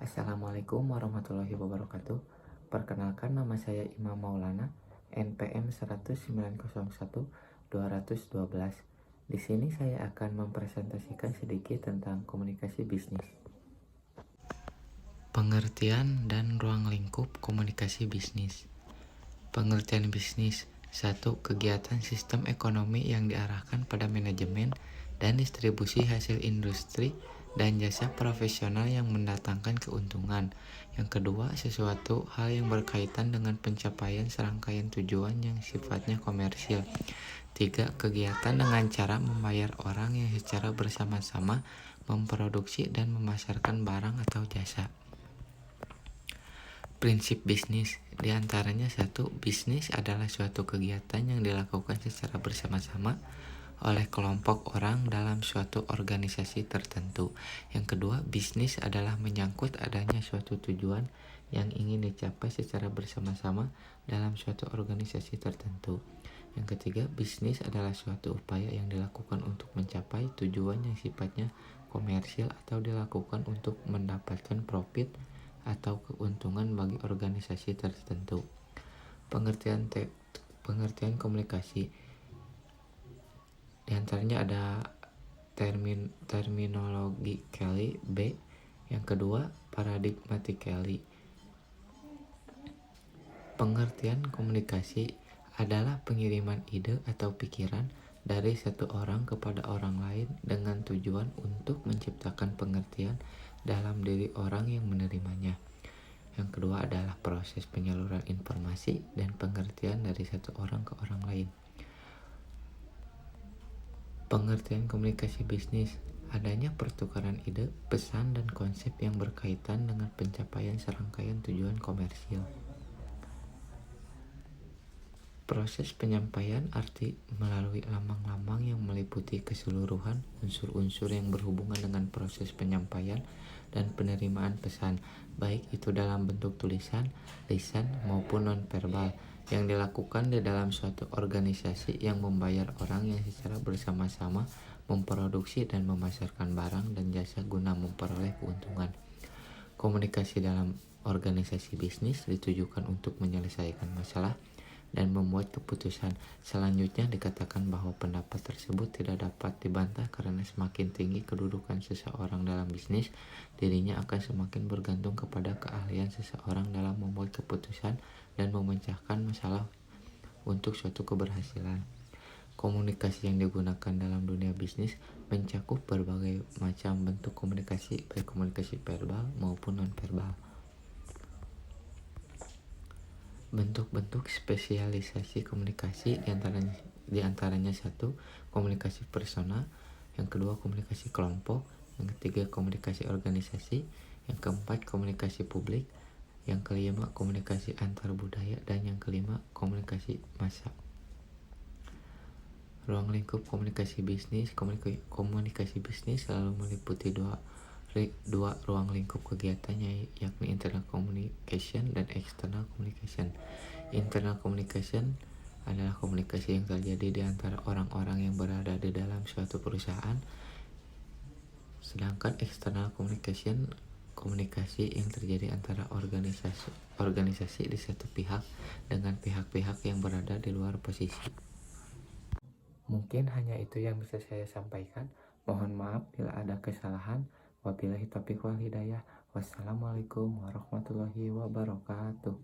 Assalamualaikum warahmatullahi wabarakatuh. Perkenalkan, nama saya Imam Maulana, NPM 1901212. Di sini saya akan mempresentasikan sedikit tentang komunikasi bisnis. Pengertian dan ruang lingkup komunikasi bisnis. Pengertian bisnis: 1. Kegiatan sistem ekonomi yang diarahkan pada manajemen dan distribusi hasil industri dan jasa profesional yang mendatangkan keuntungan. Yang kedua, sesuatu hal yang berkaitan dengan pencapaian serangkaian tujuan yang sifatnya komersil. 3. Kegiatan dengan cara membayar orang yang secara bersama-sama memproduksi dan memasarkan barang atau jasa. Prinsip bisnis diantaranya: 1. Bisnis adalah suatu kegiatan yang dilakukan secara bersama-sama oleh kelompok orang dalam suatu organisasi tertentu. Yang kedua, bisnis adalah menyangkut adanya suatu tujuan yang ingin dicapai secara bersama-sama dalam suatu organisasi tertentu. Yang ketiga, bisnis adalah suatu upaya yang dilakukan untuk mencapai tujuan yang sifatnya komersil atau dilakukan untuk mendapatkan profit atau keuntungan bagi organisasi tertentu. Pengertian komunikasi diantaranya ada terminologically. B. Yang kedua, paradigmatically. Pengertian komunikasi adalah pengiriman ide atau pikiran dari satu orang kepada orang lain dengan tujuan untuk menciptakan pengertian dalam diri orang yang menerimanya. Yang kedua adalah proses penyaluran informasi dan pengertian dari satu orang ke orang lain. Pengertian komunikasi bisnis: adanya pertukaran ide, pesan, dan konsep yang berkaitan dengan pencapaian serangkaian tujuan komersil. Proses penyampaian arti melalui lamang-lamang yang meliputi keseluruhan unsur-unsur yang berhubungan dengan proses penyampaian dan penerimaan pesan, baik itu dalam bentuk tulisan, lisan, maupun non-verbal, yang dilakukan di dalam suatu organisasi yang membayar orang yang secara bersama-sama memproduksi dan memasarkan barang dan jasa guna memperoleh keuntungan. Komunikasi dalam organisasi bisnis ditujukan untuk menyelesaikan masalah dan membuat keputusan. Selanjutnya dikatakan bahwa pendapat tersebut tidak dapat dibantah karena semakin tinggi kedudukan seseorang dalam bisnis, dirinya akan semakin bergantung kepada keahlian seseorang dalam membuat keputusan dan memecahkan masalah untuk suatu keberhasilan. Komunikasi yang digunakan dalam dunia bisnis mencakup berbagai macam bentuk komunikasi, baik komunikasi verbal maupun non-verbal. Bentuk-bentuk spesialisasi komunikasi diantaranya 1. Komunikasi personal. Yang kedua, komunikasi kelompok. Yang ketiga, komunikasi organisasi. Yang keempat, komunikasi publik. Yang kelima, komunikasi antar budaya. Dan yang kelima, komunikasi massa. Ruang lingkup komunikasi bisnis. Komunikasi bisnis selalu meliputi dua ruang lingkup kegiatannya, yakni internal communication dan external communication. Internal communication adalah komunikasi yang terjadi di antara orang-orang yang berada di dalam suatu perusahaan, sedangkan external communication komunikasi yang terjadi antara organisasi di satu pihak dengan pihak-pihak yang berada di luar posisi. Mungkin hanya itu yang bisa saya sampaikan. Mohon maaf bila ada kesalahan. Wabillahi taufiq wal hidayah. Wassalamualaikum warahmatullahi wabarakatuh.